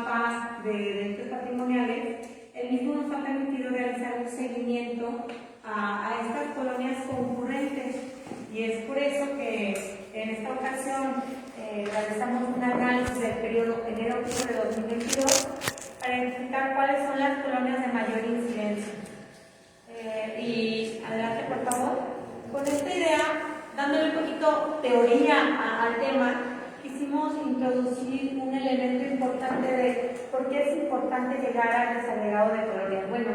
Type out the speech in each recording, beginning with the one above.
mapa de derechos patrimoniales, el mismo nos ha permitido realizar un seguimiento a estas colonias concurrentes, y es por eso que en esta ocasión realizamos un análisis del periodo enero-octubre de 2022 para identificar cuáles son las colonias de mayor incidencia. Y adelante, por favor. Con esta idea, dándole un poquito teoría al tema, quisimos introducir un elemento importante de por qué es importante llegar al desagregado de colonias. Bueno,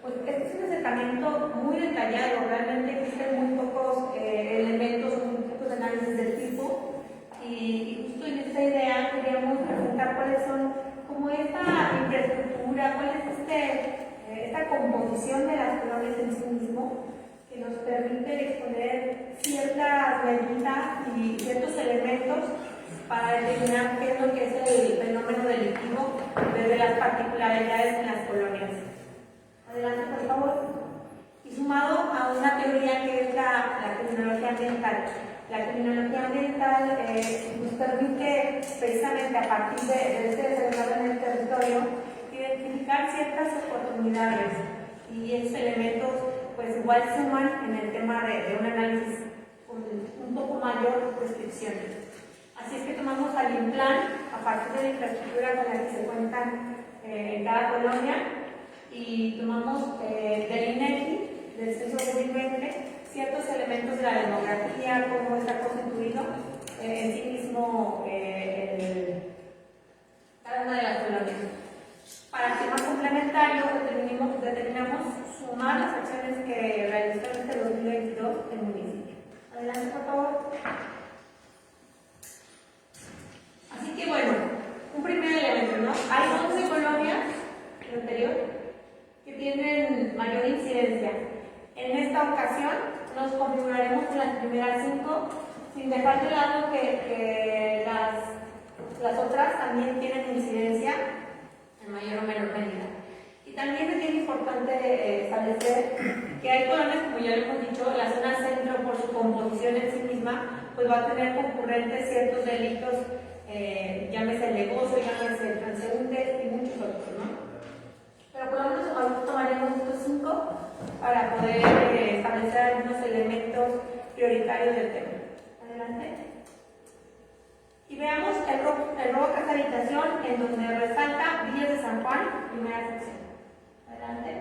pues este es un acercamiento muy detallado, realmente existen muy pocos elementos, muy pocos análisis del tipo, y justo en esta idea queríamos presentar cuáles son, como esta infraestructura, cuál es esta composición de las colonias en sí mismo, que nos permite exponer ciertas medidas y ciertos elementos para determinar qué es lo que es el fenómeno delictivo desde las particularidades en las colonias. Adelante, por favor. Y sumado a una teoría que es la criminología ambiental. La criminología ambiental nos permite, precisamente a partir de este desarrollo en el territorio, identificar ciertas oportunidades, y esos elementos pues igual suman en el tema de un análisis con un poco mayor descripción. Así es que tomamos al INPLAN a partir de la infraestructura con la que se cuentan en cada colonia, y tomamos del INEGI, del censo 2020, ciertos elementos de la demografía, cómo está constituido en sí mismo cada una de las colonias. Para temas complementarios, determinamos sumar las acciones que realizó en este 2022 el municipio. Adelante, por favor. Así que bueno, un primer elemento, ¿no? Hay 11 colonias, el anterior, que tienen mayor incidencia. En esta ocasión nos configuraremos con las primeras 5, sin dejar de lado que las otras también tienen incidencia en mayor o menor medida. Y también es bien importante establecer que hay colonias, como ya lo hemos dicho, la zona centro, por su composición en sí misma, pues va a tener concurrentes ciertos delitos, llámese el negocio, llámese el transeúnte y muchos otros, ¿no? Pero por lo menos tomaremos estos 5 para poder establecer algunos elementos prioritarios del tema. Adelante. Y veamos el robo a casa habitación, en donde resalta Villas de San Juan, primera sección. Adelante.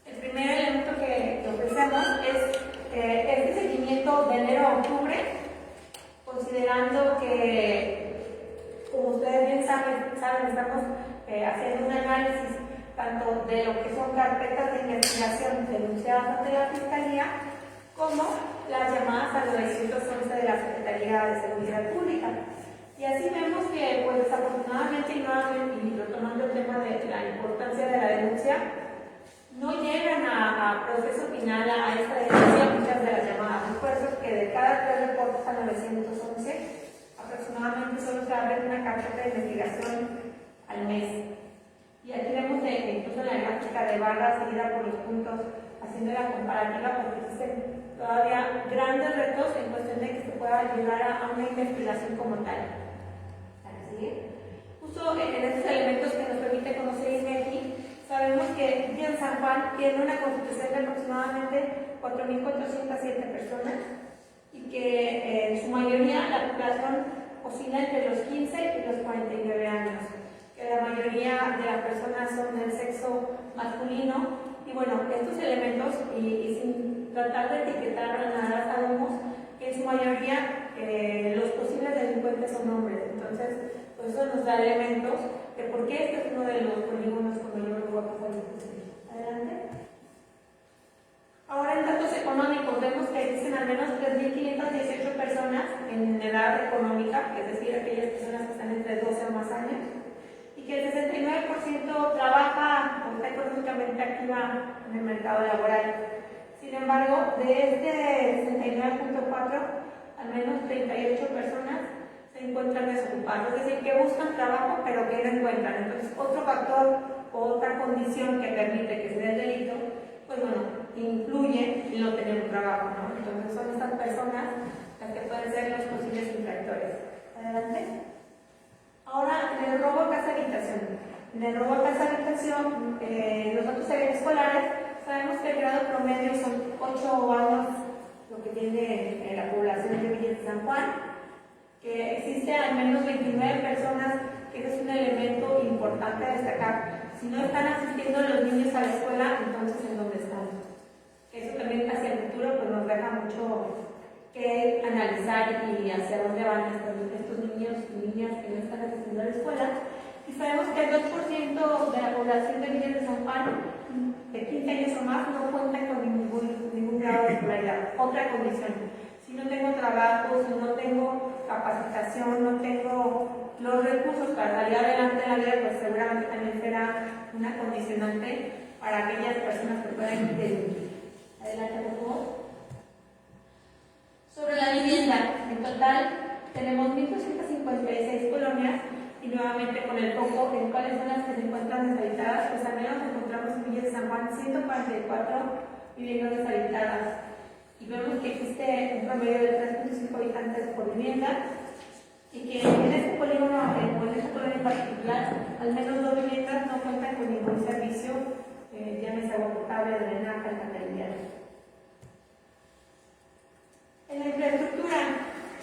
El primer elemento que ofrecemos es este seguimiento de enero a octubre, considerando que, como ustedes bien saben estamos haciendo un análisis tanto de lo que son carpetas de investigación denunciadas ante la Fiscalía, como las llamadas al 911 de la Secretaría de Seguridad Pública. Y así vemos que, pues desafortunadamente, y retomando el tema de la importancia de la denuncia, no llegan a proceso final a esta denuncia muchas de las llamadas. Es por eso que de cada 3 reportes a 911, aproximadamente solo se abre una carpeta de investigación al mes. Y aquí vemos incluso en la gráfica de barra seguida por los puntos, haciendo la comparativa, porque existen todavía grandes retos en cuestión de que se pueda llegar a una investigación como tal. Justo en estos elementos que nos permite conocer INEGI, sabemos que Villa de San Juan tiene una constitución de aproximadamente 4.407 personas, y que en su mayoría la población oscila entre los 15 y los 49 años. Que la mayoría de las personas son del sexo masculino, y bueno, estos elementos, y sin tratar de etiquetar nada, sabemos que en su mayoría los posibles delincuentes son hombres. Entonces, pues eso nos da elementos de por qué este es uno de los polígonos con mayor robo a casa habitación. Adelante. Ahora, en datos económicos, vemos que existen al menos 3.518 personas en edad económica, es decir, aquellas personas que están entre 12 o más años, y que el 69% trabaja o está económicamente activa en el mercado laboral. Sin embargo, de este 69.4, al menos 38 personas se encuentran desocupados, es decir, que buscan trabajo pero que no encuentran. Entonces, otro factor o otra condición que permite que se dé el delito, pues bueno, influye en no tener un trabajo, ¿no? Entonces, son estas personas las que pueden ser los posibles infractores. Adelante. Ahora, en el robo En el robo a casa habitación, los datos escolares, sabemos que el grado promedio son 8 años, lo que tiene la población de Villa de San Juan, que existe al menos 29 personas, que es un elemento importante a destacar. Si no están asistiendo los niños a la escuela, entonces ¿en dónde están? Eso también hacia el futuro pues nos deja mucho que analizar y hacia dónde van estos niños y niñas que no están asistiendo a la escuela. Y sabemos que el 2% de la población de Villa de San Juan, de 15 años o más, no cuenta con ningún grado de escolaridad. Otra condición: si no tengo trabajo, si no tengo capacitación, no tengo los recursos para salir adelante en la vida, pues seguramente también será una condicionante para aquellas personas que puedan intervenir. Adelante, por favor. Sobre la vivienda, en total tenemos 1.256 colonias, y nuevamente con el foco en cuáles son las que se encuentran deshabitadas, pues al menos encontramos en Villa de San Juan 144 viviendas deshabitadas, y vemos que existe un promedio de 3.5 habitantes por vivienda, y que en este polígono, o en este polígono en particular, al menos 2 viviendas no cuentan con ningún servicio, llámese agua potable, drenaje, alcantarillado. En la infraestructura,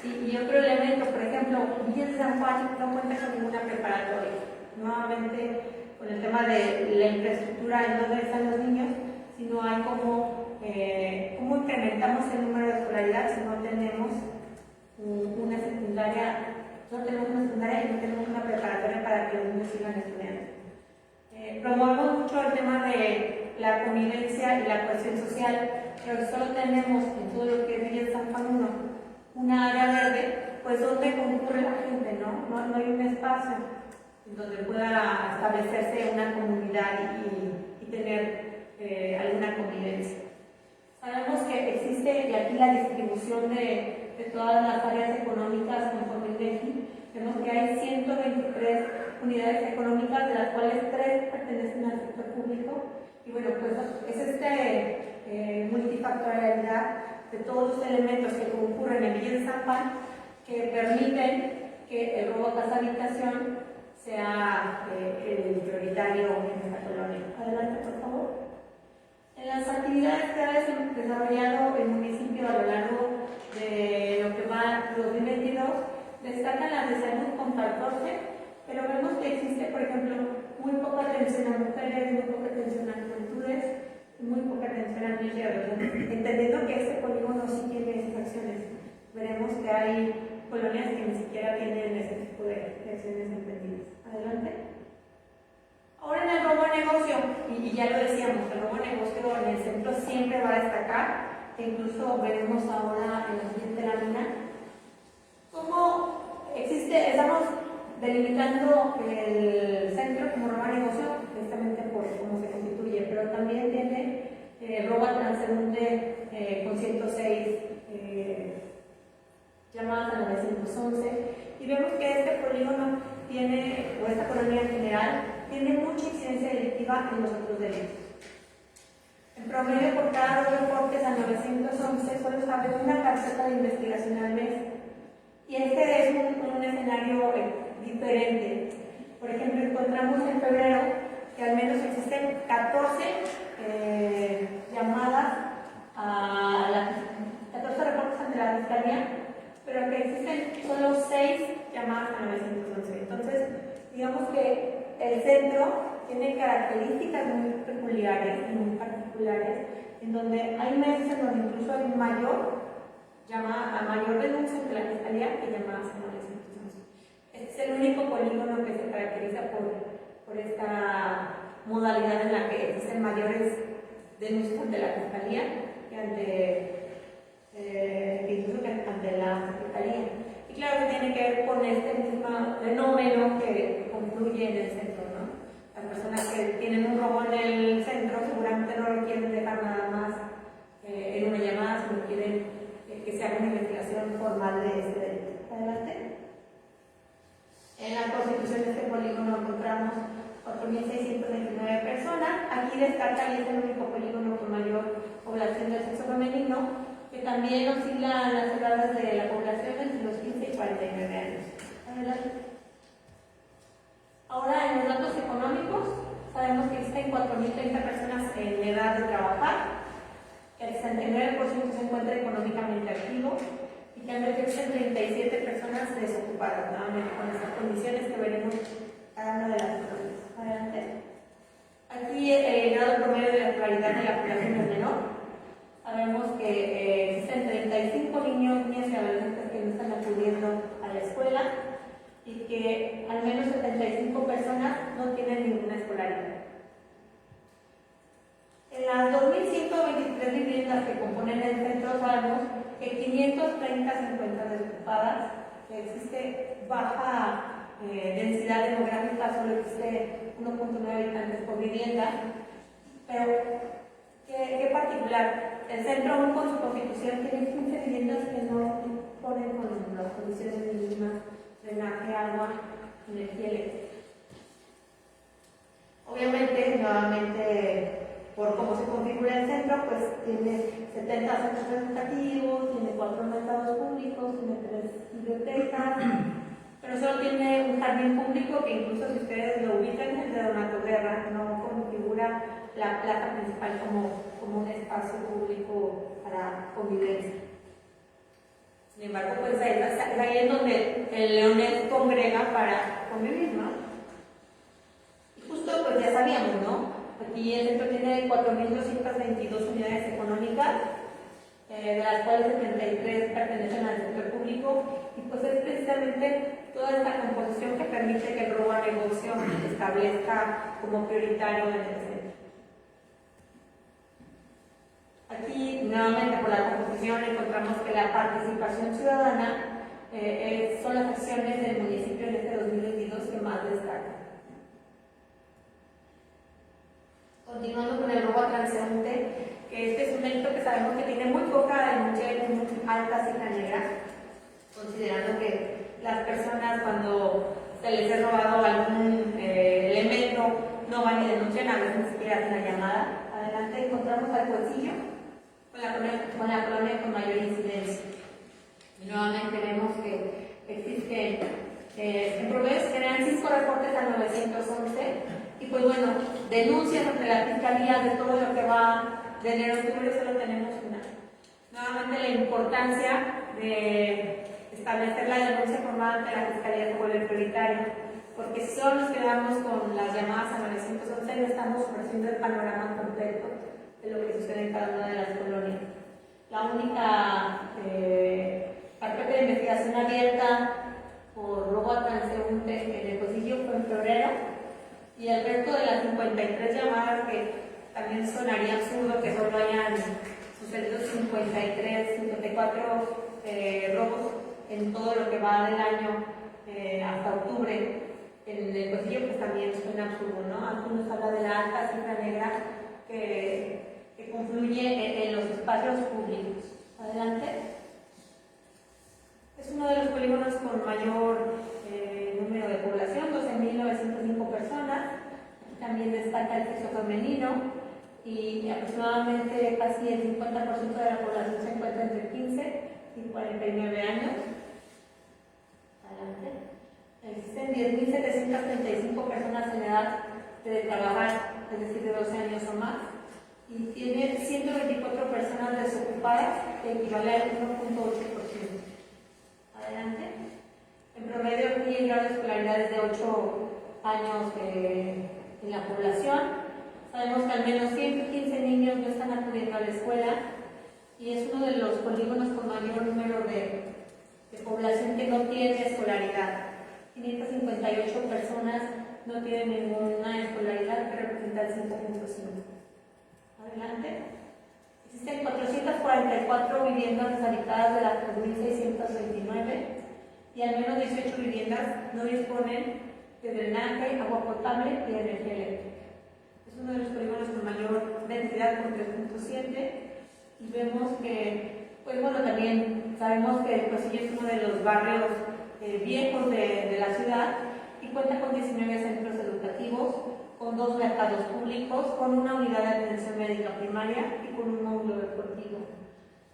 y otro elemento, por ejemplo, Villa de San Juan no cuenta con ninguna preparatoria. Nuevamente, con el tema de la infraestructura, en dónde están los niños, si no hay cómo incrementamos el número de escolaridad, si no tenemos una secundaria, y no tenemos una preparatoria para que los niños sigan estudiando. Promovemos mucho el tema de la convivencia y la cohesión social, pero solo tenemos en todo lo que es Villa de San Juan 1 una área verde, pues donde concurre la gente, no hay un espacio en donde pueda establecerse una comunidad y tener alguna convivencia. Sabemos que existe, y aquí la distribución de todas las áreas económicas conforme el INEGI, vemos que hay 123 unidades económicas, de las cuales 3 pertenecen al sector público, y bueno, pues es multifactorialidad de todos los elementos que concurren en Villa de San Juan que permiten que el robo a casa habitación sea el prioritario en esta colonia. Adelante, por favor. En las actividades que ha desarrollado el municipio a lo largo de lo que va 2022, destacan las de salud con 14, pero vemos que existe, por ejemplo, muy poca atención a mujeres, muy poca atención a juventudes, muy poca atención a niños y adolescentes, entendiendo que este polígono sí tiene esas acciones. Veremos que hay colonias que ni siquiera tienen ese tipo de acciones emprendidas. Adelante. Ahora en el robo a negocio, y ya lo decíamos, el robo a negocio en el centro siempre va a destacar, e incluso veremos ahora en la siguiente lámina cómo estamos delimitando el centro como robo a negocio, precisamente por cómo se constituye, pero también tiene robo a transeúnte con 106 llamadas a 911, y vemos que este polígono tiene, o esta colonia en general, tiene mucha incidencia delictiva en los otros delitos. En promedio, por cada 2 reportes a 911, solo se abre una carpeta de investigación al mes. Y este es un escenario diferente. Por ejemplo, encontramos en febrero que al menos existen 14 llamadas a 14 reportes ante la Fiscalía, pero que existen solo 6 llamadas a 911. Entonces, digamos que el centro tiene características muy peculiares y muy particulares, en donde hay meses en donde incluso hay mayor denuncia ante la Fiscalía que llamadas a 911. Este es el único polígono que se caracteriza por esta modalidad en la que existen mayores denuncias ante la Fiscalía que incluso ante la Secretaría. Y claro que tiene que ver con este mismo fenómeno que concluye en el centro, ¿no? Las personas que tienen un robo en el centro seguramente no lo quieren dejar nada más en una llamada, sino quieren que se haga una investigación formal de este delito. Adelante. En la constitución de este polígono encontramos 4.629 personas. Aquí destaca, y es el único polígono con mayor población del sexo femenino, que también oscilan las edades de la población entre los 15 y 49 años. Adelante. Ahora, en los datos económicos, 4.030 personas en edad de trabajar, el 69% se encuentra económicamente activo y que al menos existen 37 personas desocupadas, nuevamente con estas condiciones que veremos cada una de las colonias. Adelante. Aquí el grado promedio de escolaridad de la población es menor. Sabemos que existen 35 niños, niñas y adolescentes que no están acudiendo a la escuela y que al menos 75 personas no tienen ninguna escolaridad. En las 2.123 viviendas que componen el centro sabemos que 530 se encuentran desocupadas, que existe baja densidad demográfica, solo existe 1.9 habitantes por vivienda, pero ¿qué particular? El centro, aún con su constitución, tiene 15 viviendas que no ponen con las condiciones mínimas, drenaje, agua, energía eléctrica. Obviamente, nuevamente, por cómo se configura el centro, pues tiene 70 centros educativos, tiene 4 mercados públicos, tiene 3 bibliotecas, pero solo tiene un jardín público que incluso si ustedes lo ubican, el de Donato Guerra, no configura la plaza principal como un espacio público para convivencia. Sin embargo, pues ahí es donde el leonés congrega para convivir, ¿no? Y justo, pues ya sabíamos, ¿no? Aquí el centro tiene 4.222 unidades económicas, de las cuales 73 pertenecen al sector público, y pues es precisamente toda esta composición que permite que el robo a negocio se establezca como prioritario en el centro. Aquí, nuevamente por la composición, encontramos que la participación ciudadana son las acciones del municipio en este 2022 que más destacan. Continuando con el robo a transeúnte, que este es un delito que sabemos que tiene muy poca denuncia y muy alta cifra negra, considerando que las personas cuando se les ha robado algún elemento no van y denuncian, a veces ni siquiera hacen la llamada. Adelante encontramos al Cuecillo con la colonia con mayor incidencia. Y nuevamente vemos que existen, en promedio se generan 5 reportes a 911. Y pues bueno, denuncias ante la Fiscalía de todo lo que va de enero a octubre, solo tenemos una. Nuevamente la importancia de establecer la denuncia formal ante la Fiscalía se vuelve prioritaria, porque si solo nos quedamos con las llamadas a 911 no estamos ofreciendo el panorama completo de lo que sucede en cada una de las colonias. La única carpeta de investigación abierta por robo a transeúnte en el Cuecillo fue en febrero, y el resto de las 53 llamadas, que también sonaría absurdo que solo hayan sucedido 54 robos en todo lo que va del año hasta octubre en el Cuecillo, pues también suena absurdo, ¿no? Aquí nos habla de la alta cifra negra que confluye en los espacios públicos. Adelante. Es uno de los polígonos con mayor número de población, 12.905 personas. También destaca el sexo femenino y aproximadamente casi el 50% de la población se encuentra entre 15 y 49 años. Adelante. Existen 10.735 personas en edad de trabajar, es decir, de 12 años o más, y tiene 124 personas desocupadas, que equivale al 1.8%. Adelante. En promedio, aquí el grado de escolaridad es de 8 años en la población. Sabemos que al menos 115 niños no están acudiendo a la escuela y es uno de los polígonos con mayor número de población que no tiene escolaridad. 558 personas no tienen ninguna escolaridad, que representa el 5.5. Adelante. Existen 444 viviendas deshabitadas de las 3.629 y al menos 18 viviendas no disponen de drenaje, agua potable y energía eléctrica. Es uno de los polígonos con mayor densidad, con 3.7, y vemos que, pues bueno, también sabemos que el Cuecillo es uno de los barrios viejos de la ciudad y cuenta con 19 centros educativos, con 2 mercados públicos, con una unidad de atención médica primaria y con un módulo deportivo.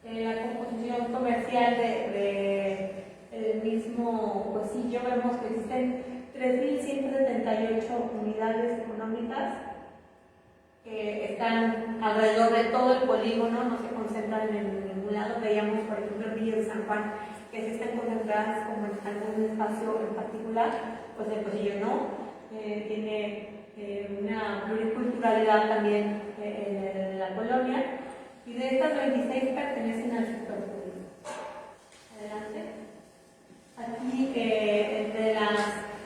La composición comercial del mismo Cuecillo, vemos que existen 3.178 unidades económicas que están alrededor de todo el polígono, no se concentran en ningún lado. Veíamos, por ejemplo, en Villa de San Juan, que sí están concentradas como en algún espacio en particular, pues el Pocillo no. Tiene una pluriculturalidad también en la colonia, y de estas 26 pertenecen al sector público. Adelante. Aquí, entre las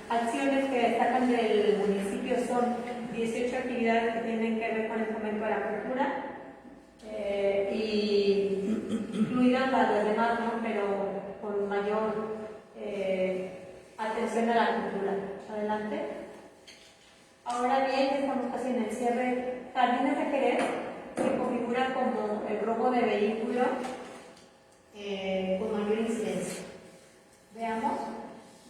acciones que destacan del municipio son 18 actividades que tienen que ver con el fomento de la cultura, y incluidas las demás, ¿no? Pero con mayor atención a la cultura. Adelante. Ahora bien, estamos casi en el cierre. Jardines de Jerez se configura como el robo de vehículo con mayor incidencia. Veamos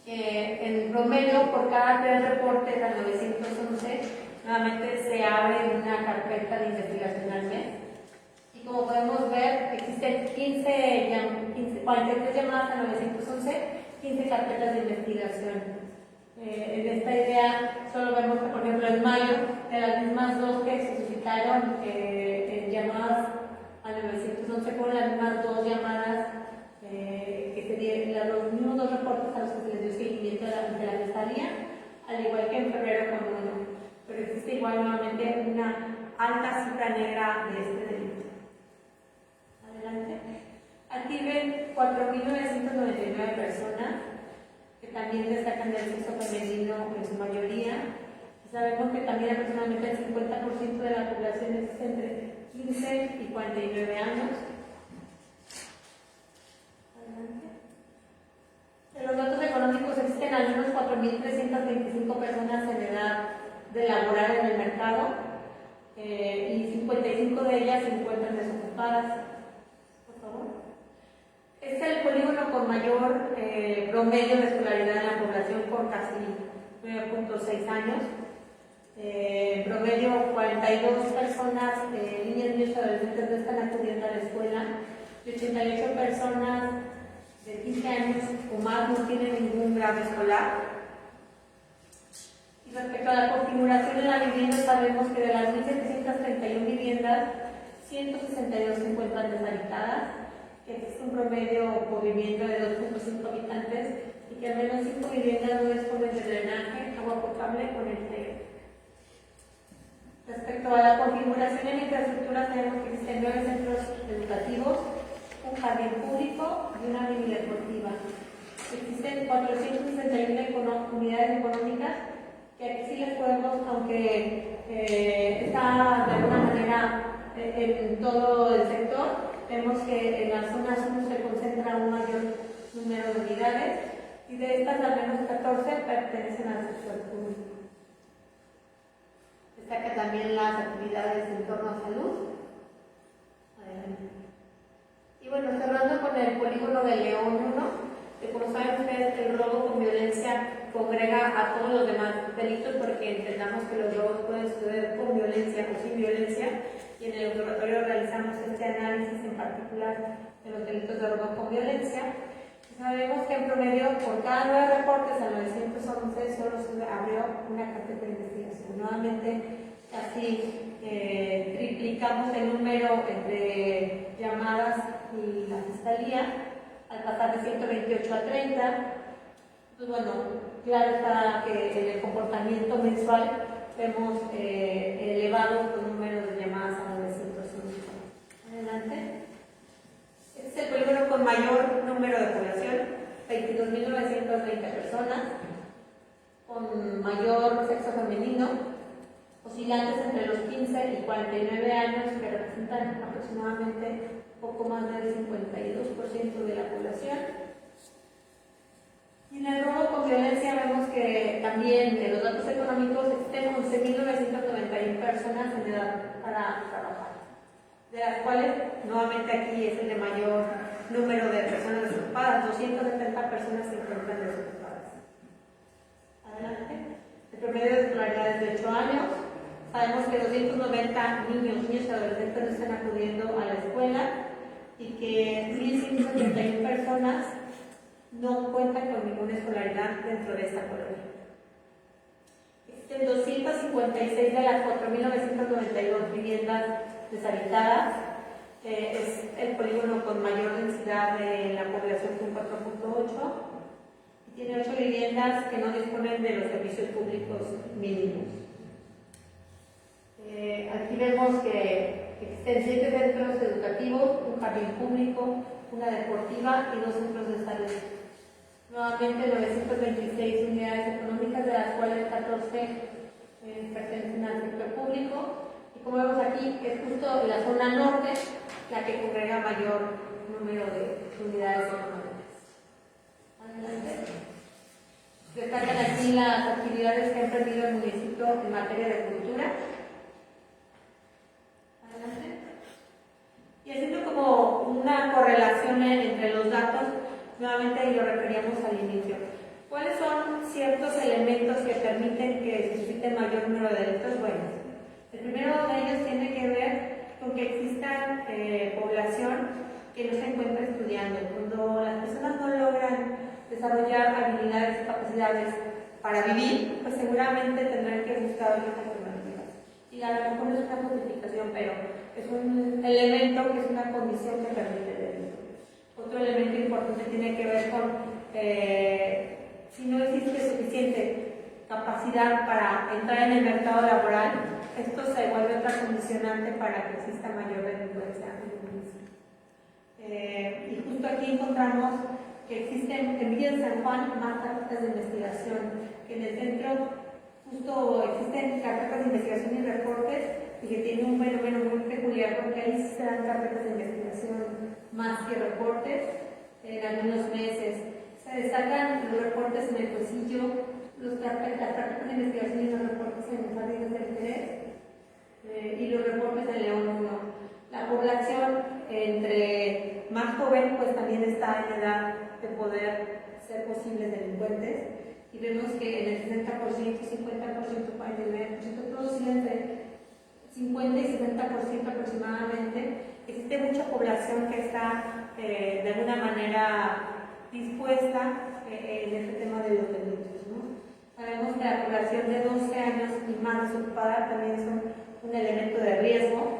que en promedio por cada 3 reportes al 911 nuevamente se abre una carpeta de investigación al mes, y como podemos ver existen 43 llamadas al 911, 15 carpetas de investigación. En esta idea solo vemos que, por ejemplo, en mayo, de las mismas 2 que se suscitaron en llamadas al 911, fueron las mismas 2 llamadas que se dieron, los mismos 2 reportes a los que se les dio seguimiento de la Fiscalía, al igual que en febrero con uno. Pero existe igual nuevamente una alta cifra negra de este delito. Adelante. Aquí ven 4.999 personas, que también destacan del sexo femenino en su mayoría. Sabemos que también aproximadamente el 50% de la población es entre 15 y 49 años. Adelante. En los datos económicos existen al menos 4.325 personas en edad de laborar en el mercado, y 55 de ellas se encuentran desocupadas. Por favor. Es el polígono con mayor promedio de escolaridad en la población, con casi 9.6 años. En promedio, 42 personas, niñas, niños y adolescentes, no están acudiendo a la escuela, y 88 personas de 15 años o más no tienen ningún grado escolar. Y respecto a la configuración de la vivienda, sabemos que de las 1.731 viviendas, 162 se encuentran deshabitadas, que existe un promedio por vivienda de 2.5 habitantes, y que al menos 5 viviendas no disponen de drenaje, agua potable o energía. Respecto a la configuración en infraestructura, sabemos que existen 9 centros educativos, un jardín público y una mini deportiva. Existen 461 unidades económicas, que aquí sí les podemos, aunque está de alguna manera en todo el sector, vemos que en las zonas 1 se concentra un mayor número de unidades, y de estas al menos 14 pertenecen al sector público. Destaca también las actividades en torno a salud. Adelante. Y bueno, cerrando con el polígono de León 1, que como saben ustedes, el robo con violencia congrega a todos los demás delitos, porque entendamos que los robos pueden suceder con violencia o sin violencia, y en el observatorio realizamos este análisis en particular de los delitos de robo con violencia. Sabemos que en promedio, por cada 9 reportes al 911, solo se abrió una carpeta de investigación. Nuevamente, casi triplicamos el número entre llamadas y la Fiscalía, al pasar de 128 a 30. Pues bueno, claro está que en el comportamiento mensual vemos elevados los números de llamadas a 911. Adelante. Este es el polígono con mayor número de población, 22.920 personas, con mayor sexo femenino, oscilantes entre los 15 y 49 años, que representan aproximadamente poco más del 52% de la población. Y en el robo con violencia vemos que también en los datos económicos existen 11.991 personas en edad para trabajar, de las cuales nuevamente aquí es el de mayor número de personas desocupadas. 270 personas se encuentran desocupadas. Adelante. El promedio de escolaridad es de 8 años. Sabemos que 290 niños y adolescentes no están acudiendo a la escuela, y que 1.171 personas no cuentan con ninguna escolaridad dentro de esta colonia. existen 256 de las 4.992 viviendas deshabitadas. Es el polígono con mayor densidad de la población, con 4.8. Tiene 8 viviendas que no disponen de los servicios públicos mínimos. Aquí vemos que existen 7 centros educativos, un jardín público, una deportiva y 2 centros de salud. Nuevamente 926 unidades económicas, de las cuales 14 pertenecen al sector público. Y como vemos aquí, es justo la zona norte la que congrega mayor número de unidades económicas. Adelante. Destacan aquí las actividades que ha emprendido el municipio en materia de cultura. Adelante. Y haciendo como una correlación entre los datos, nuevamente lo referíamos al inicio. ¿Cuáles son ciertos elementos que permiten que se suscite mayor número de delitos? Bueno, el primero de ellos tiene que ver con que exista población que no se encuentra estudiando. Cuando las personas no logran desarrollar habilidades y capacidades para vivir, pues seguramente tendrán que buscar otras alternativas. Y a lo mejor no es una justificación, pero es un elemento que es una condición que permite el delito. Otro elemento importante tiene que ver con si no existe suficiente capacidad para entrar en el mercado laboral, esto se vuelve otra condicionante para que exista mayor delincuencia en el municipio. Y justo aquí encontramos que existen en Villa de San Juan más carpetas de investigación, que en el centro justo existen carpetas de investigación y reportes, y que tiene un fenómeno muy peculiar porque ahí se dan carpetas de investigación más que reportes en algunos meses. Se destacan los reportes en el Pocillo, las carpetas de investigación y los reportes en los jardines del Jerez, y los reportes en León 1. La población entre más joven pues también está en edad de poder ser posibles delincuentes, y vemos que en el 60%, 50%, 49%, todos entre 50 y 60% aproximadamente, existe mucha población que está de alguna manera dispuesta en este tema de los delitos, ¿no? Sabemos que la población de 12 años y más desocupada también son un elemento de riesgo,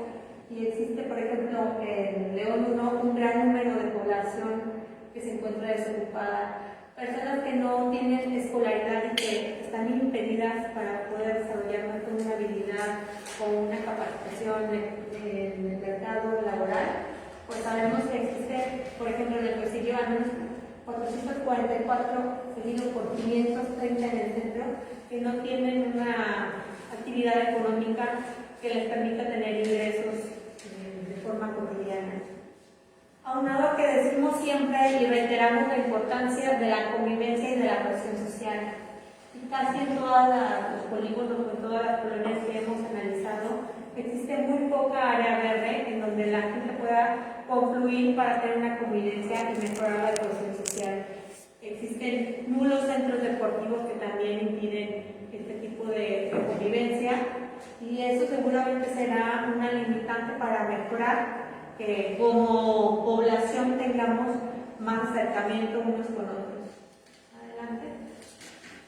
y existe, por ejemplo, en León 1 un gran número de población que se encuentra desocupada, personas que no tienen escolaridad y que están impedidas para poder desarrollar una habilidad o una capacitación en el mercado laboral. Pues sabemos que existe, por ejemplo, en el Pocillo al menos 444, seguido por 530 en el centro, que no tienen una actividad económica que les permita tener ingresos de forma cotidiana. Aunado a que decimos siempre y reiteramos la importancia de la convivencia y de la cohesión social, y casi en todos los polígonos, en todas las colonias que hemos analizado, existe muy poca área verde en donde la gente pueda confluir para tener una convivencia y mejorar la cohesión social. Existen nulos centros deportivos que también impiden este tipo de convivencia, y eso seguramente será una limitante para mejorar que como población tengamos más acercamiento unos con otros. Adelante.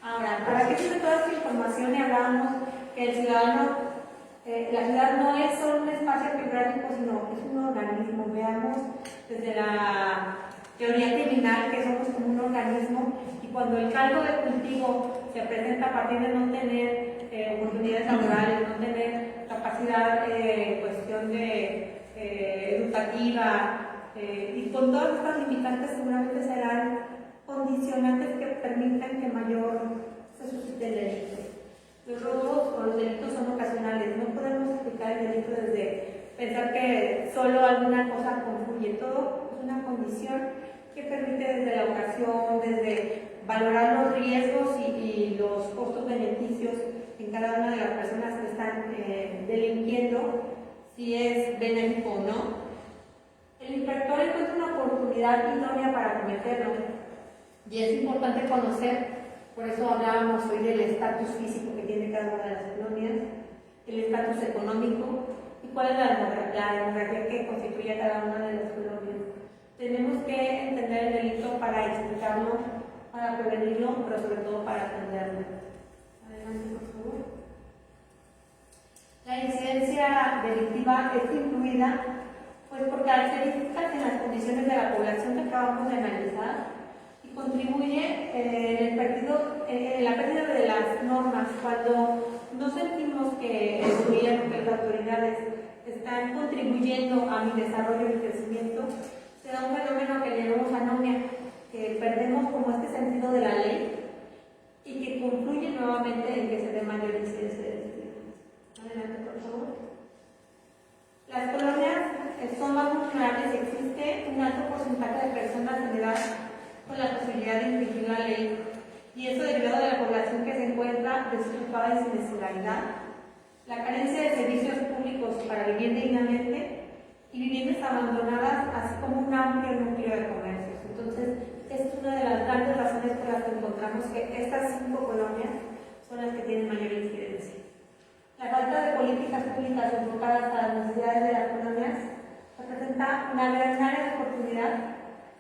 Ahora, ¿para qué sirve toda esta información? Y hablábamos que el ciudadano, la ciudad no es solo un espacio geográfico, sino es un organismo. Veamos desde la teoría criminal que somos como un organismo, y cuando el caldo de cultivo se presenta a partir de no tener oportunidades laborales, no tener capacidad en cuestión de educativa, y con todas estas limitantes seguramente serán condicionantes que permitan que mayor se suscite el delito. Los robos o los delitos son ocasionales, no podemos explicar el delito desde pensar que solo alguna cosa confluye, todo es una condición que permite desde la ocasión, desde valorar los riesgos y los costos-beneficios en cada una de las personas que están delinquiendo, si es benéfico o no. El infractor encuentra una oportunidad idónea para cometerlo, y es importante conocer, por eso hablábamos hoy del estatus físico que tiene cada una de las colonias, el estatus económico y cuál es la demografía que constituye cada una de las colonias. Tenemos que entender el delito para explicarlo, para prevenirlo, pero sobre todo para atenderlo. Adelante, por favor. normativa es influida pues, por características en las condiciones de la población que acabamos de analizar y contribuye en la pérdida de las normas. Cuando no sentimos que el gobierno, que las autoridades están contribuyendo a mi desarrollo y crecimiento, se da un fenómeno que llamamos anomia, que perdemos como este sentido de la ley y que confluye nuevamente en que se dé mayor incidencia de discriminación. Adelante, por favor. Las colonias son más vulnerables y existe un alto porcentaje de personas en edad con la posibilidad de infringir la ley, y eso derivado de la población que se encuentra desocupada y sin escolaridad, la carencia de servicios públicos para vivir dignamente y viviendas abandonadas, así como un amplio núcleo de comercios. Entonces, esta es una de las grandes razones por las que encontramos que estas 5 colonias son las que tienen mayor incidencia. La falta de políticas públicas enfocadas a las necesidades de las colonias representa una gran área de oportunidad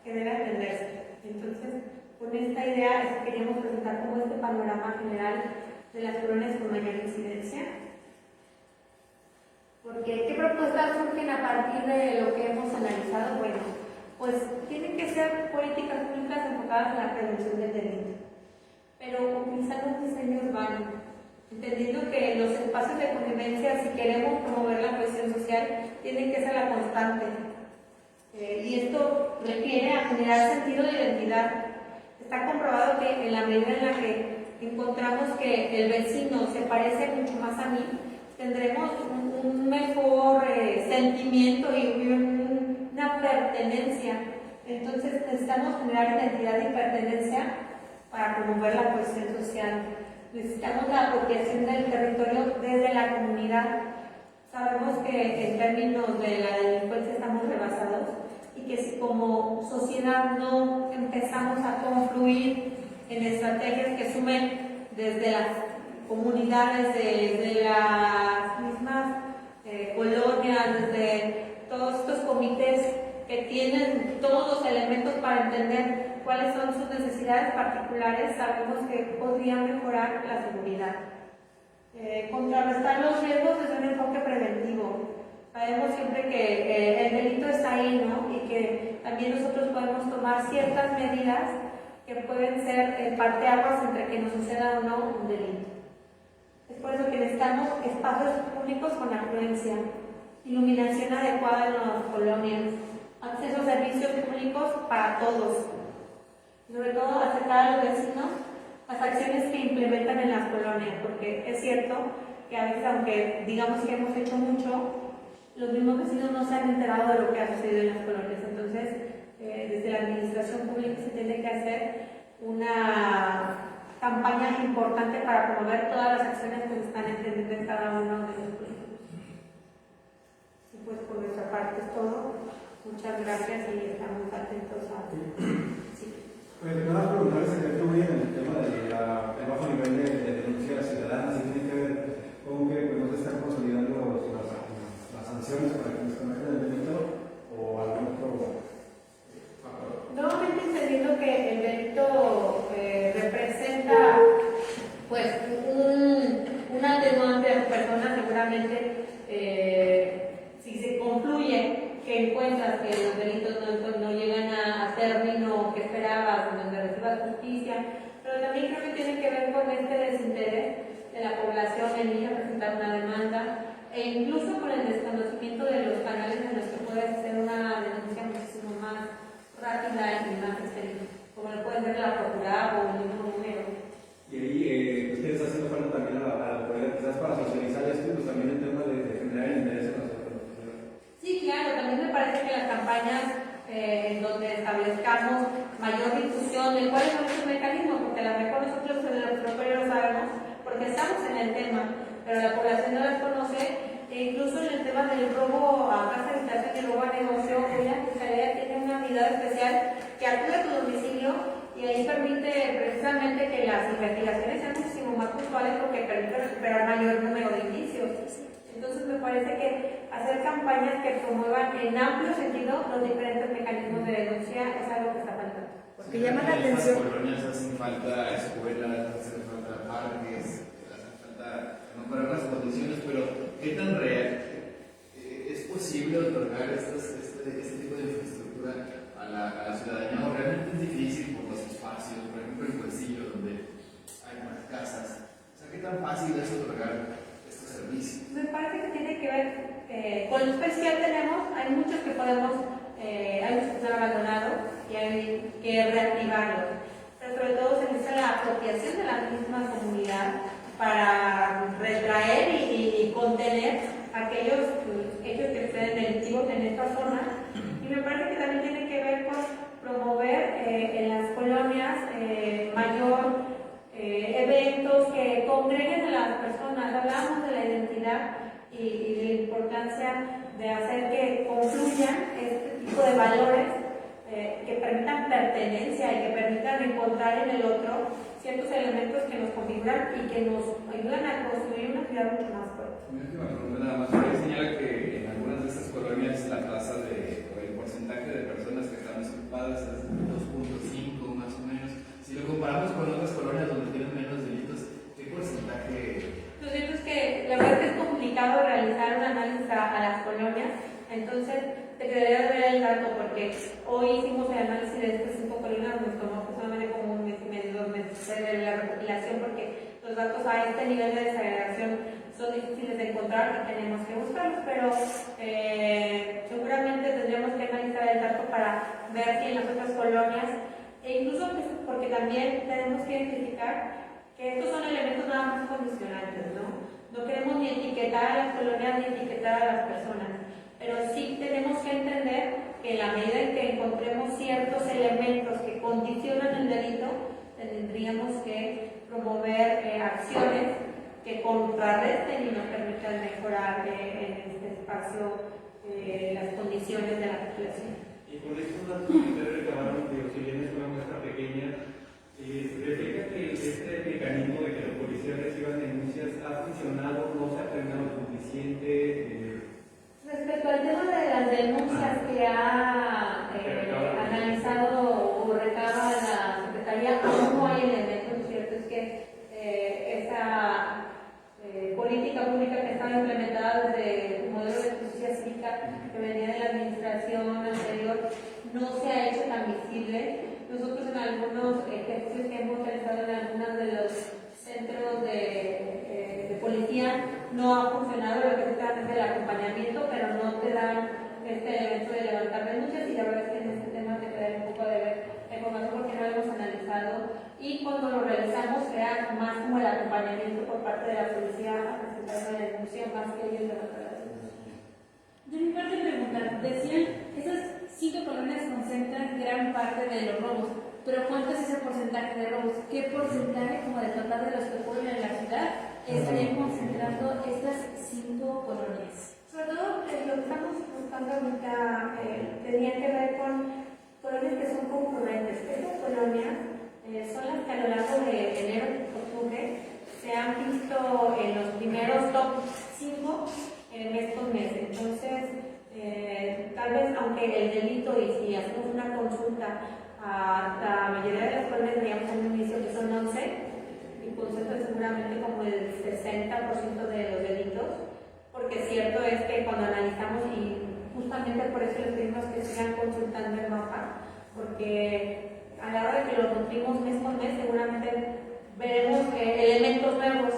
que debe atenderse. Entonces, con esta idea es que queríamos presentar como este panorama general de las colonias con mayor incidencia. Porque, ¿qué propuestas surgen a partir de lo que hemos analizado? Bueno, pues tienen que ser políticas públicas enfocadas en la prevención del delito, pero utilizando un diseño urbano, entendiendo que los espacios de convivencia, si queremos promover la cohesión social, tienen que ser la constante. Y esto refiere a generar sentido de identidad. Está comprobado que en la medida en la que encontramos que el vecino se parece mucho más a mí, tendremos un mejor sentimiento y una pertenencia. Entonces necesitamos generar identidad y pertenencia para promover la cohesión social. Necesitamos la apropiación del territorio desde la comunidad. Sabemos que en términos de la delincuencia estamos rebasados y que si como sociedad no empezamos a confluir en estrategias que sumen desde las comunidades, desde las mismas colonias, desde todos estos comités que tienen todos los elementos para entender cuáles son sus necesidades particulares, sabemos que podrían mejorar la seguridad. Contrarrestar los riesgos desde un enfoque preventivo. Sabemos siempre que el delito está ahí, ¿no? Y que también nosotros podemos tomar ciertas medidas que pueden ser parteaguas entre que nos suceda o no un delito. Es por eso que necesitamos espacios públicos con afluencia, iluminación adecuada en las colonias, acceso a servicios públicos para todos, sobre todo acercar a los vecinos las acciones que implementan en las colonias, porque es cierto que a veces, aunque digamos que hemos hecho mucho, los mismos vecinos no se han enterado de lo que ha sucedido en las colonias. Entonces, desde la administración pública se tiene que hacer una campaña importante para promover todas las acciones que se están entendiendo en cada uno de los proyectos. Y pues por nuestra parte es todo. Muchas gracias y estamos atentos a... Sí. Pues me vas a preguntar, Secretario, en el tema del bajo nivel de denuncia ciudadana, si tiene que ver con que pues, no se están consolidando las sanciones para que se cometa el delito o algún otro factor. Nuevamente entendiendo que el delito representa pues un atenuante a las personas, seguramente si se concluye que encuentras que los delitos no llegan a término que esperabas, donde recibas justicia, pero también creo que tiene que ver con este desinterés de la población en ir a presentar una demanda e incluso con el desconocimiento de los canales en los que puedes hacer una denuncia muchísimo más rápida y más expedita, como lo puede ser la Procuraduría o el mismo número. Y ahí usted está haciendo falta también a la autoridad, quizás para socializar esto, pues también el tema de generar el interés en nosotros. Sí, claro, también me parece que las campañas en donde establezcamos mayor difusión de cuáles son los mecanismos, porque a lo mejor nosotros en el observatorio lo sabemos porque estamos en el tema, pero la población no las conoce, e incluso en el tema del robo a casa, habitación y robo a negocio, hoy la Fiscalía tiene una unidad especial que acude a tu domicilio y ahí permite precisamente que las investigaciones sean muchísimo más puntuales porque permite recuperar mayor número de indicios. Entonces me parece que hacer campañas que promuevan en amplio sentido los diferentes mecanismos de denuncia es algo que está faltando. Porque llama la atención. En las colonias hacen falta escuelas, hacen falta parques, hacen falta mejorar las condiciones, pero ¿qué tan real? tan fácil es otorgar este servicio? Me parece que tiene que ver con lo especial tenemos, hay muchos que podemos, hay muchos que están abandonados y hay que reactivarlos. Pero sobre todo se necesita la apropiación de la misma comunidad para retraer y contener aquellos hechos que sean delictivos en esta zona. Y me parece que también tiene que ver con promover en las colonias mayor eventos que congreguen a las personas. Hablamos de la identidad y de la importancia de hacer que confluyan este tipo de valores que permitan pertenencia y que permitan encontrar en el otro ciertos elementos que nos configuran y que nos ayudan a construir una ciudad mucho más fuerte. Mi última pregunta nada más. Usted señala que en algunas de estas colonias la tasa o el porcentaje de personas que están desocupadas es 2.5 más o menos. Si lo comparamos con otras colonias donde tienen menos delitos, ¿qué porcentaje? Lo cierto es que la verdad es que es complicado realizar un análisis a las colonias, entonces te quedaría de ver el dato porque hoy hicimos el análisis de estas 5 colonias, nos tomó aproximadamente como un mes y medio, 2 meses de la recopilación porque los datos a este nivel de desagregación son difíciles de encontrar y tenemos que buscarlos, pero seguramente tendremos que analizar el dato para ver si en las otras colonias, e incluso porque también tenemos que identificar que estos son elementos nada más condicionantes, ¿no? No queremos ni etiquetar a las colonias ni etiquetar a las personas, pero sí tenemos que entender que en la medida en que encontremos ciertos elementos que condicionan el delito, tendríamos que promover acciones que contrarresten y nos permitan mejorar en este espacio las condiciones de la población. Y con estos datos que ustedes recabaron, que si bien es una muestra pequeña, refleja que este mecanismo de que los policías reciban denuncias ha funcionado, no se ha terminado suficiente. Respecto al tema de las denuncias que ha analizado o recaba la Secretaría, aún no hay elementos, lo cierto es que esa política pública que estaba implementada desde el modelo de justicia cívica que venía de la administración anterior no se ha hecho tan visible. Nosotros en algunos ejercicios que hemos realizado en algunos de los centros de policía no ha funcionado, lo que se trata es del acompañamiento, pero no te dan este elemento de levantar denuncias y la verdad es que en este tema te queda un poco de ver la información porque no lo hemos analizado y cuando lo realizamos era más como el acompañamiento por parte de la policía a presentar una denuncia más que ellos levantar la denuncia. De mi parte preguntar, decían, esas 5 colonias concentran gran parte de los robos, pero ¿cuánto es ese porcentaje de robos? ¿Qué porcentaje, como de total de los que ocurren en la ciudad, estarían concentrando estas 5 colonias? Sobre todo lo que estamos buscando ahorita tenía que ver con colonias que son concurrentes. Estas colonias son las que a lo largo de enero y octubre se han visto en los primeros top 5 mes con mes. Entonces, tal vez aunque el delito, y si hacemos una consulta a la mayoría de las colonias, veíamos en un inicio que son 11, y concentran seguramente como el 60% de los delitos, porque cierto es que cuando analizamos, y justamente por eso les pedimos que sigan consultando el mapa, porque a la hora de que lo nutrimos mes con mes, seguramente veremos elementos nuevos,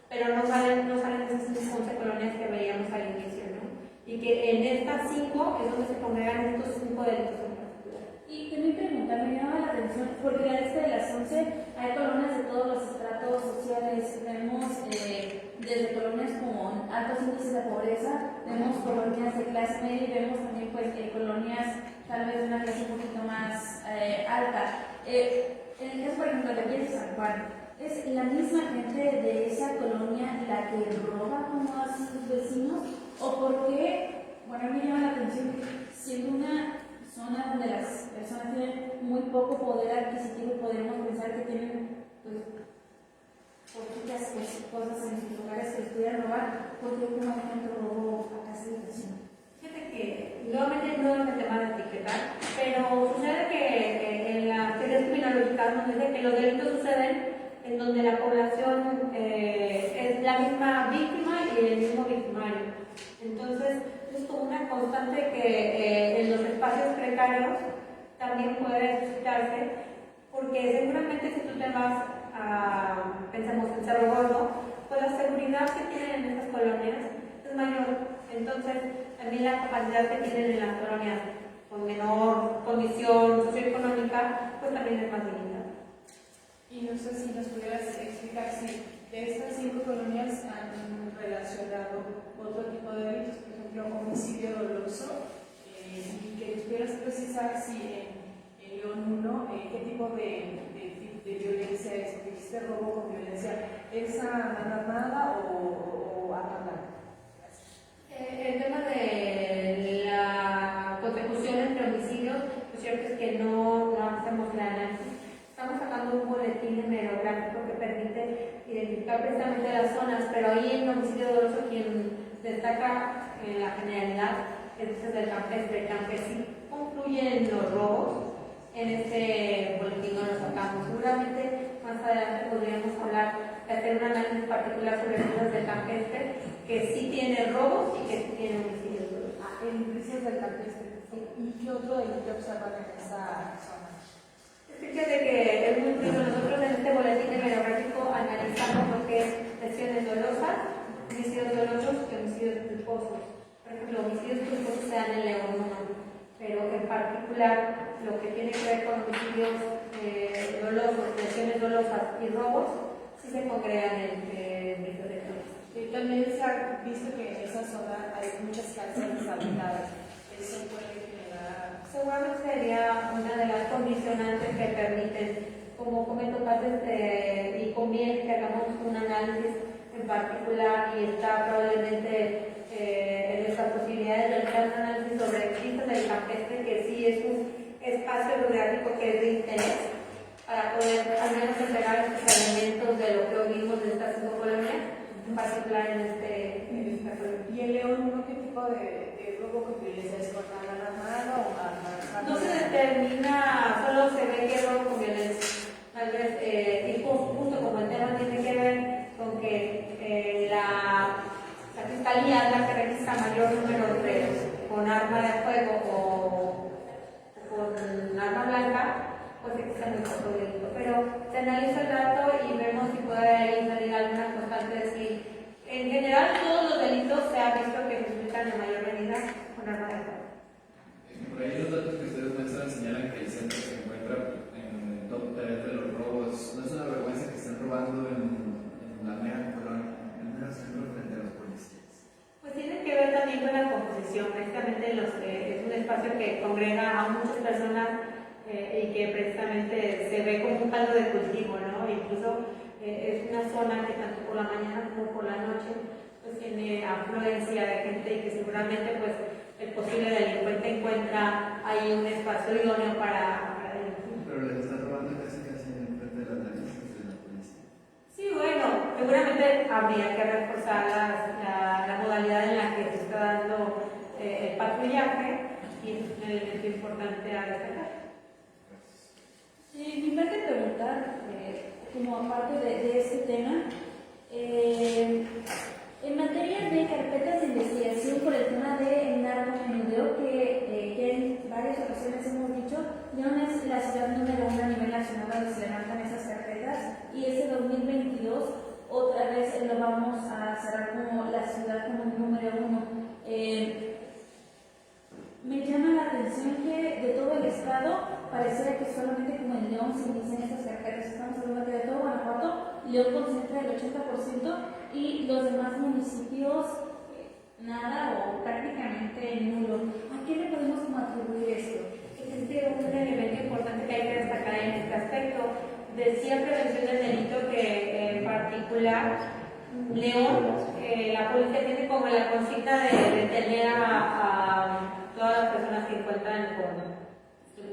pero no salen esas 11 colonias que veíamos al inicio, ¿no? Y que en estas 5 es donde se congregan estos 5 delitos en particular. Y también preguntar, me llama la atención, porque en la lista de las 11 hay colonias de todos los estratos sociales. Tenemos desde colonias con altos índices de pobreza, vemos colonias de clase media y vemos también pues, colonias tal vez de una clase un poquito más alta. En el caso, por ejemplo, de Villa de San Juan, ¿es la misma gente de esa colonia la que roba como a sus vecinos? ¿O por qué? Bueno, me llama la atención, siendo una zona donde las personas tienen muy poco poder adquisitivo, podemos pensar que tienen pues, poquitas cosas en sus lugares que les pudieran robar, porque como ejemplo robó a casa de vecino. Fíjate que nuevamente no es el tema de etiquetar, pero sucede que en las teorías criminológicas nos dice que los delitos suceden en donde la población es la misma víctima y el mismo victimario. Entonces, es como una constante que en los espacios precarios también puede suscitarse, porque seguramente si tú te vas a, pensemos en Cerro Gordo, entonces también la capacidad que tienen en las colonias con menor condición socioeconómica, pues también es más limitada. Y no sé si nos pudieras explicar si de estas 5 colonias han relacionado otro tipo de delitos, por ejemplo, homicidio doloso, y que nos pudieras precisar si en León 1, qué tipo de violencia es, porque dijiste robo con violencia, ¿es a mano armada o arma blanca? El tema de la consecución entre homicidios, lo cierto es que no hacemos el análisis. Estamos sacando un boletín hemerográfico que permite identificar precisamente las zonas, pero ahí en homicidio doloso quien destaca en la generalidad es del campestre. El campestre concluyen los robos. En este boletín no lo sacamos. Seguramente más adelante podríamos hablar de hacer un análisis particular sobre zonas del campestre que sí tiene robos y que sí tiene homicidios dolosos. En precios del campestre. ¿Y qué otro delito observan en esa zona? Fíjate que es muy curioso. Nosotros en este boletín hemerográfico analizamos lo que es lesiones dolosas, homicidios dolosos y homicidios culposos. Por ejemplo, homicidios culposos se dan en León 1, pero en particular lo que tiene que ver con homicidios dolosos, lesiones dolosas y robos, sí se congregan en delitos de cruces. También se ha visto que en esa zona hay muchas casas deshabitadas. Eso puede generar. Seguramente sería una de las condicionantes que permiten, como comento, y conviene que hagamos un análisis en particular y está probablemente en nuestras posibilidades de realizar un análisis sobre pistas del campestre, que sí es un espacio geográfico que es de interés para poder al menos entregar estos elementos de lo que hoy vimos de estas 5 colonias, en particular en esta colonia. ¿Y en León 1 qué tipo de robo con violencia es? ¿Con arma armada o arma? No se determina, solo se ve que robo con violencia. Tal vez, y justo como el tema tiene que ver con que la fiscalía es la que registra mayor número con arma de fuego o con arma blanca, pues existe muy poco delito. Pero se analiza el dato y vemos si puede ahí salir alguna constante de si en general todos los delitos se ha visto que se implican en mayor medida con arma de fuego. Por ahí los datos que ustedes muestran señalan que el centro se encuentra en el top 3 de los robos. ¿No es una vergüenza que estén robando en la mera colonia, en el mero centro frente a los policías? Pues tiene que ver también con la composición. Precisamente es un espacio que congrega a muchas personas y que precisamente se ve como un caldo de cultivo, ¿no? Incluso es una zona que tanto por la mañana como por la noche pues tiene afluencia de gente y que seguramente pues el posible delincuente encuentra ahí un espacio idóneo para delinquir. Pero les están robando casi en frente de las narices de la policía. Sí, bueno, seguramente habría que reforzar la modalidad en la que se está dando el patrullaje y es un elemento importante a destacar. Me parte preguntar, como aparte de este tema, en materia de carpetas de investigación por el tema de narcomenudeo, que en varias ocasiones hemos dicho, León es la ciudad número 1 a nivel nacional donde se levantan esas carpetas, y este 2022 otra vez lo vamos a cerrar como la ciudad como número 1. Me llama la atención que de todo el estado pareciera que solamente como en León se inician estas carpetas. Estamos hablando que de todo Guanajuato, León concentra el 80% y los demás municipios nada o prácticamente nulo. ¿A qué le podemos como atribuir esto? Existe un elemento importante que hay que destacar en este aspecto. Decía prevención del delito que en particular León, la policía tiene como la consigna de detener a todas las personas que encuentran con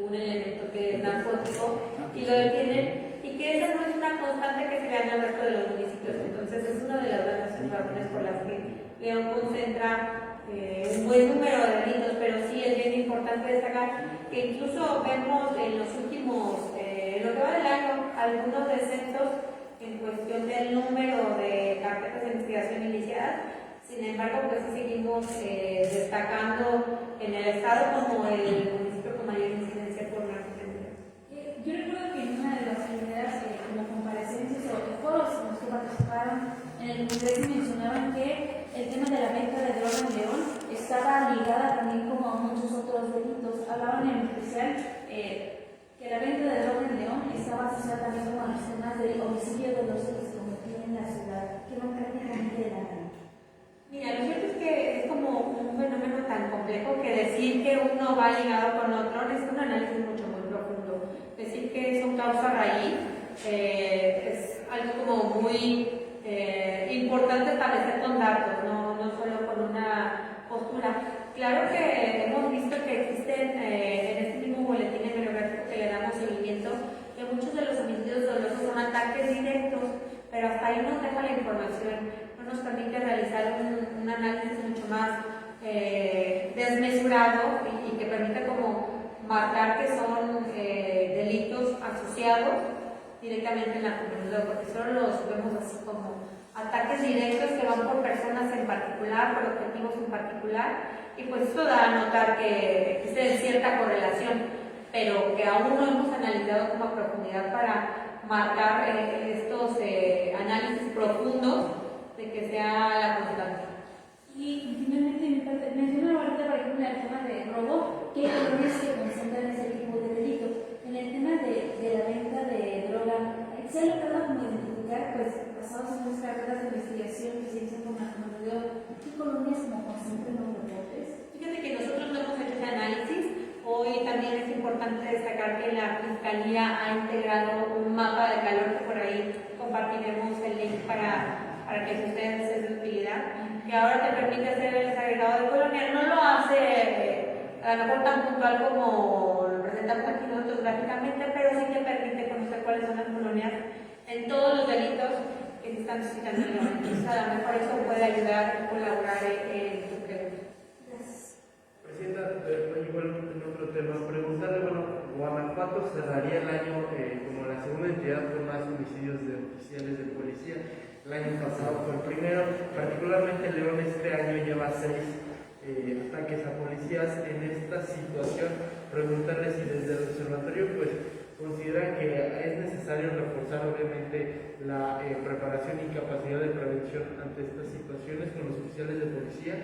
un elemento que es narcótico y lo detienen, y que esa no es una constante que se vea en el resto de los municipios. Entonces es una de las grandes razones por las que León concentra un buen número de delitos, pero sí es bien importante destacar que incluso vemos en los últimos, lo que va del año, algunos descensos en cuestión del número de carpetas de investigación iniciadas. Sin embargo, pues sí seguimos destacando en el estado como el municipio con mayor incidencia por narcomenudeo. Yo recuerdo que en una de las primeras como comparecencias o foros en los que participaron en el Congreso mencionaban que el tema de la venta de droga en León estaba ligada también como a muchos otros delitos. Hablaban en especial que la venta de droga en León estaba asociada también con los temas de homicidio doloso que se cometían en la ciudad, que van prácticamente de la mano. Mira, lo cierto es que es como un fenómeno tan complejo que decir que uno va ligado con otro es un análisis mucho muy profundo. Decir que son causa raíz es algo como muy importante establecer con datos, no solo con una postura. Claro que hemos visto que existen en este mismo boletín hemerográfico que le damos seguimiento, que muchos de los homicidios dolosos son ataques directos, pero hasta ahí nos deja la información, no nos permite realizar un análisis mucho más desmesurado y que permita como marcar que son delitos asociados directamente en la comunidad, porque solo los vemos así como ataques directos que van por personas en particular, por objetivos en particular, y pues esto da a notar que existe cierta correlación, pero que aún no hemos analizado como a profundidad para marcar estos análisis profundos de que sea la constante. Y finalmente, menciona ahorita, por ejemplo, el tema de robo, que hay colonias que concentran ese tipo de delito. En el tema de la venta de droga, se ha logrado como identificar, pues, basados en las carreras de investigación que se hizo con la comunidad, ¿qué colonias como concentran los reportes? Fíjate que nosotros no hemos hecho ese análisis. Hoy también es importante destacar que la Fiscalía ha integrado un mapa de calor que por ahí compartiremos el link para que si ustedes es de utilidad, que ahora te permite hacer el desagregado de colonia. No lo hace a lo mejor tan puntual como lo presentamos aquí nosotros gráficamente, pero sí te permite conocer cuáles son las colonias en todos los delitos que se están suscitando en León. Entonces a lo mejor eso puede ayudar a colaborar en tu pregunta. Gracias. Presidenta, igual en otro tema, preguntarle, bueno, Guanajuato cerraría el año como la segunda entidad con más homicidios de oficiales de policía. El año pasado fue el primero, particularmente León este año lleva 6 ataques a policías. En esta situación, preguntarle si desde el observatorio pues consideran que es necesario reforzar obviamente la preparación y capacidad de prevención ante estas situaciones con los oficiales de policía.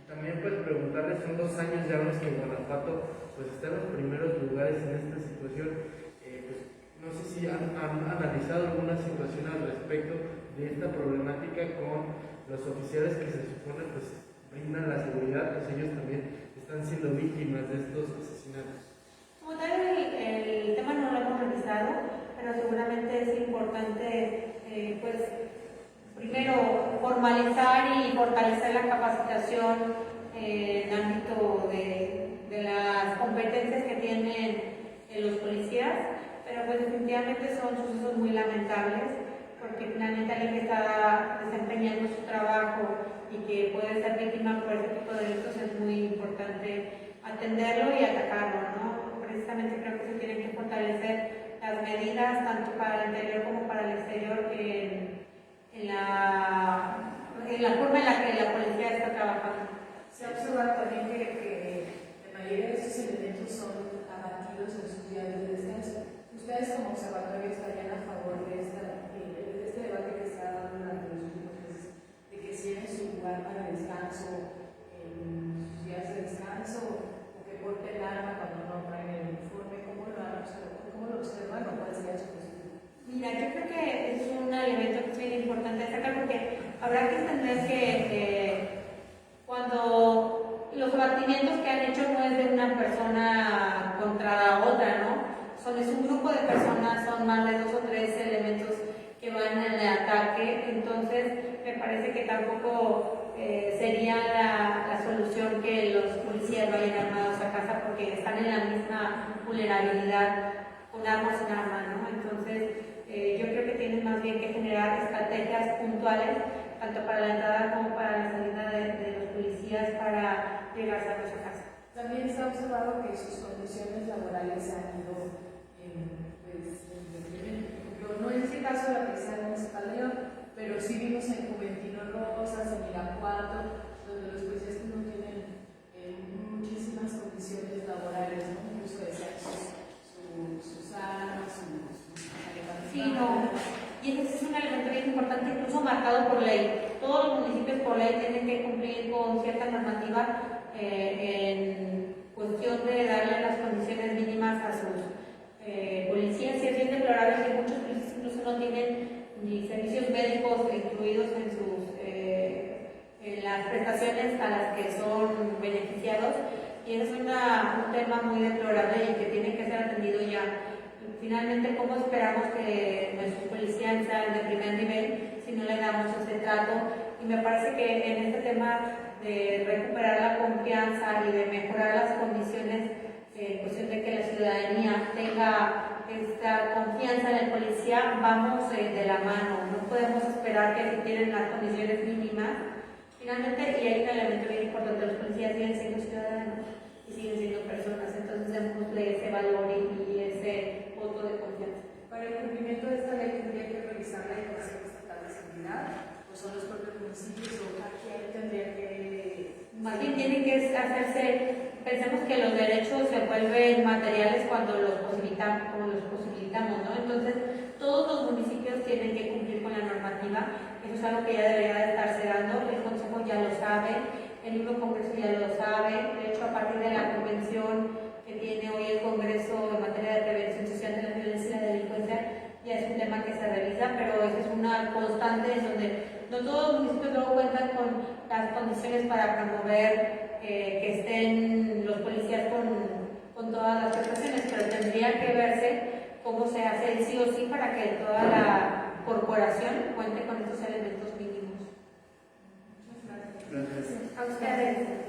También pues preguntarles, son 2 años ya los que Guanajuato pues está en los primeros lugares en esta situación. Pues, no sé si han analizado alguna situación al respecto de esta problemática con los oficiales que se supone pues brindan la seguridad, pues ellos también están siendo víctimas de estos asesinatos. Como tal, el tema no lo hemos revisado, pero seguramente es importante pues primero formalizar y fortalecer la capacitación en el ámbito de las competencias que tienen los policías, pero pues definitivamente son sucesos muy lamentables, porque finalmente alguien que está desempeñando su trabajo y que puede ser víctima por ese tipo de delitos es muy importante atenderlo y atacarlo, ¿no? Precisamente creo que se tienen que fortalecer las medidas tanto para el interior como para el exterior en la forma en la que la policía está trabajando. Se ha observado también que la mayoría de esos elementos son abatidos en sus días de descanso. ¿Ustedes como observatorio estarían a favor de este debate que se ha dado durante los últimos meses, de que cierren su lugar para descanso en sus días de descanso, o que porten el arma cuando no traen el uniforme? ¿Cómo lo observan o cuál sería su postura? Mira, yo creo que es un elemento que es bien importante destacar, porque habrá que entender que cuando los abatimientos que han hecho no es de una persona contra otra, ¿no? Es un grupo de personas, son más de 2 o 3 elementos que van en el ataque. Entonces me parece que tampoco sería la solución que los policías vayan armados a casa, porque están en la misma vulnerabilidad con armas sin armas, ¿no? Entonces yo creo que tienen más bien que generar estrategias puntuales tanto para la entrada como para la salida de los policías para llegar a nuestra casa. También se ha observado que sus condiciones laborales han ido pues, no en este caso de la Policía Municipal de León, pero sí vimos en Juventino Rosas, en Irapuato, donde los policías no tienen muchísimas condiciones laborales, ¿no? Incluso decían sus armas, Sí, no. Y ese es un elemento bien importante, incluso marcado por ley. Todos los municipios por ley tienen que cumplir con cierta normativa en cuestión de darle las condiciones mínimas a sus policías. Y es bien deplorable que muchos policías incluso no tienen ni servicios médicos incluidos en sus en las prestaciones a las que son beneficiados, y es un tema muy deplorable y que tiene que ser atendido ya. Finalmente, ¿cómo esperamos que nuestros policías sean de primer nivel si no le damos ese trato? Y me parece que en este tema de recuperar la confianza y de mejorar las condiciones, cuestión de que la ciudadanía tenga esta confianza en el policía, vamos de la mano. No podemos esperar que si tienen las condiciones mínimas. Finalmente, y hay un elemento bien importante, los policías siguen siendo ciudadanos y siguen siendo personas, entonces démosle ese valor y ese voto de confianza. Para el cumplimiento de esta ley tendría que revisar la Dirección Estatal de Seguridad, o son los propios municipios, o aquí tendría que... Más bien tienen que hacerse, pensemos que los derechos se vuelven materiales cuando los posibilitamos, ¿no? Entonces, todos los municipios tienen que cumplir con la normativa. Eso es algo que ya debería de estarse dando, el Consejo ya lo sabe, el mismo Congreso ya lo sabe. De hecho, a partir de la convención que tiene hoy el Congreso en materia de prevención social de la violencia y la delincuencia, ya es un tema que se revisa, pero eso es una constante en donde no todos los municipios luego cuentan con las condiciones para promover que estén los policías con todas las prestaciones, pero tendría que verse cómo se hace el sí o sí para que toda la corporación cuente con estos elementos mínimos. Gracias. A ustedes.